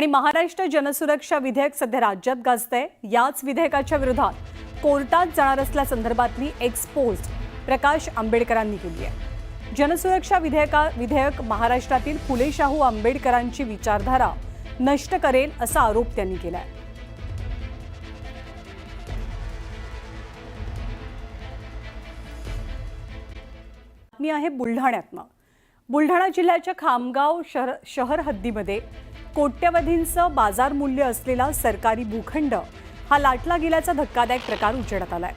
आणि महाराष्ट्र जनसुरक्षा विधेयक सध्या राज्यात गाजतंय। याच विधेयकाच्या विरोधात कोर्टात जाणार असल्यासंदर्भातली एक्सपोज प्रकाश आंबेडकरांनी केली आहे। जनसुरक्षा विधेयक महाराष्ट्रातील फुले शाहू आंबेडकरांची विचारधारा नष्ट करेल असा आरोप त्यांनी केलाय। मी आहे बुलढाण्यातनं। बुलढाणा जिल्ह्याच्या खामगाव शहर हद्दीमध्ये कोट्यवधींचं बाजार मूल्य असलेला सरकारी भूखंड हा लाटला गेल्याचा धक्कादायक प्रकार उजेडात आलाय।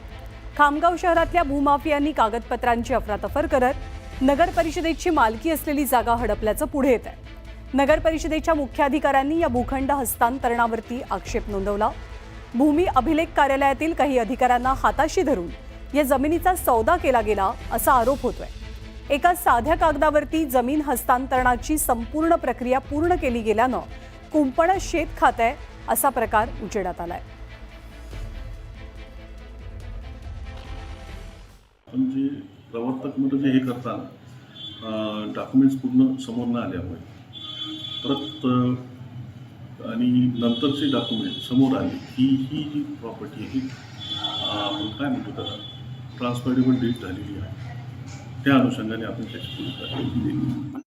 खामगाव शहरातल्या भूमाफियांनी कागदपत्रांची अफरातफर करत नगर परिषदेची मालकी असलेली जागा हडपल्याचं पुढे येत आहे। नगर परिषदेच्या मुख्याधिकाऱ्यांनी या भूखंड हस्तांतरणावरती आक्षेप नोंदवला। भूमी अभिलेख कार्यालयातील काही अधिकाऱ्यांना हाताशी धरून या जमिनीचा सौदा केला गेला असा आरोप होतोय। एका साध्या कागदावरती जमीन हस्तांतरणाची संपूर्ण प्रक्रिया पूर्ण केली गेल्यानं कुंपण शेत खातंय असा प्रकार उजेडात आलाय। पण जे प्रवर्तक हे करताना डॉक्युमेंट्स पूर्ण समोर न आल्यामुळे परत आणि नंतरचे डॉक्युमेंट समोर आले की ही जी प्रॉपर्टी आहे आपण काय म्हणतो त्याला ट्रान्सफरेबल डीड झालेली आहे। त्या अनुषंगाने आपण त्याची कारवाई केली।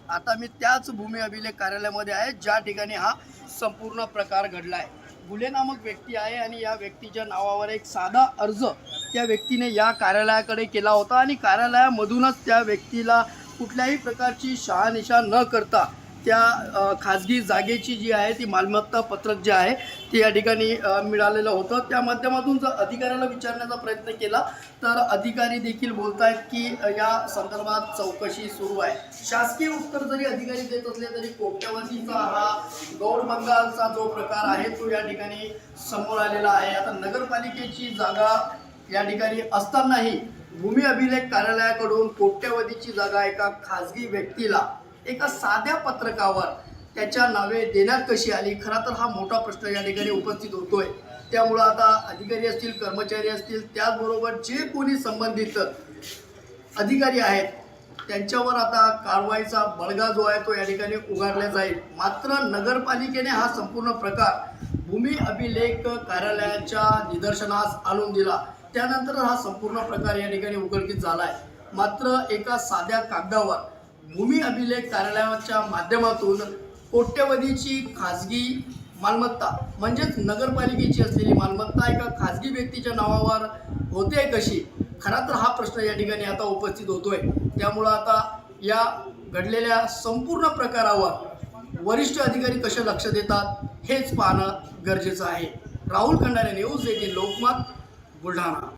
आता मी त्याच भूमी अभिलेख कार्यालयामध्ये आहे ज्या ठिकाणी हा संपूर्ण प्रकार घडला आहे। बुले नामक व्यक्ती आहे आणि या व्यक्तीच्या नावावर एक साधा अर्ज त्या व्यक्तीने या कार्यालयाकडे केला होता आणि कार्यालयामधूनच त्या व्यक्तीला कुठल्याही प्रकारची शहानिशा न करता त्या खाजगी जागेची जी आहे ती मालमत्ता पत्रक जे आहे ते या ठिकाणी मिळालेलं होतं। त्या माध्यमातून जर अधिकाऱ्याला विचारण्याचा प्रयत्न केला तर अधिकारी देखील बोलत आहेत की या संदर्भात चौकशी सुरू आहे। शासकीय उत्तर जरी अधिकारी देत असले तरी कोट्यवधीचा हा गौडबंगालचा जो प्रकार आहे तो या ठिकाणी समोर आलेला आहे। आता नगरपालिकेची जागा या ठिकाणी असतानाही भूमी अभिलेख कार्यालयाकडून कोट्यवधीची जागा एका खाजगी व्यक्तीला एका साध्या पत्रकावर त्याच्या नावे देण्यात कशी आली, खरा तर हा मोठा प्रश्न या ठिकाणी उपस्थित होतोय। त्यामुळे आता अधिकारी असतील, कर्मचारी असतील, त्याचबरोबर जे कोणी संबंधित अधिकारी आहेत त्यांच्यावर आता कारवाईचा बळगा जो आहे तो या ठिकाणी उगारला जाईल। मात्र नगरपालिकेने हा संपूर्ण प्रकार भूमी अभिलेख कार्यालयाच्या निदर्शनास आणून दिला, त्यानंतर हा संपूर्ण प्रकार या ठिकाणी उघडकीस झाला आहे। मात्र एका साध्या कागदावर भूमी अभिलेख कार्यालयाच्या माध्यमातून कोट्यवधीची खाजगी मालमत्ता म्हणजेच नगरपालिकेची असलेली मालमत्ता एका खाजगी व्यक्तीच्या नावावर होते कशी, खरा तर हा प्रश्न या ठिकाणी आता उपस्थित होतोय। त्यामुळं आता या घडलेल्या संपूर्ण प्रकारावर वरिष्ठ अधिकारी कसे लक्ष देतात हेच पाहणं गरजेचं आहे। राहुल खंडारे, न्यूज 18 लोकमत, बुलढाणा।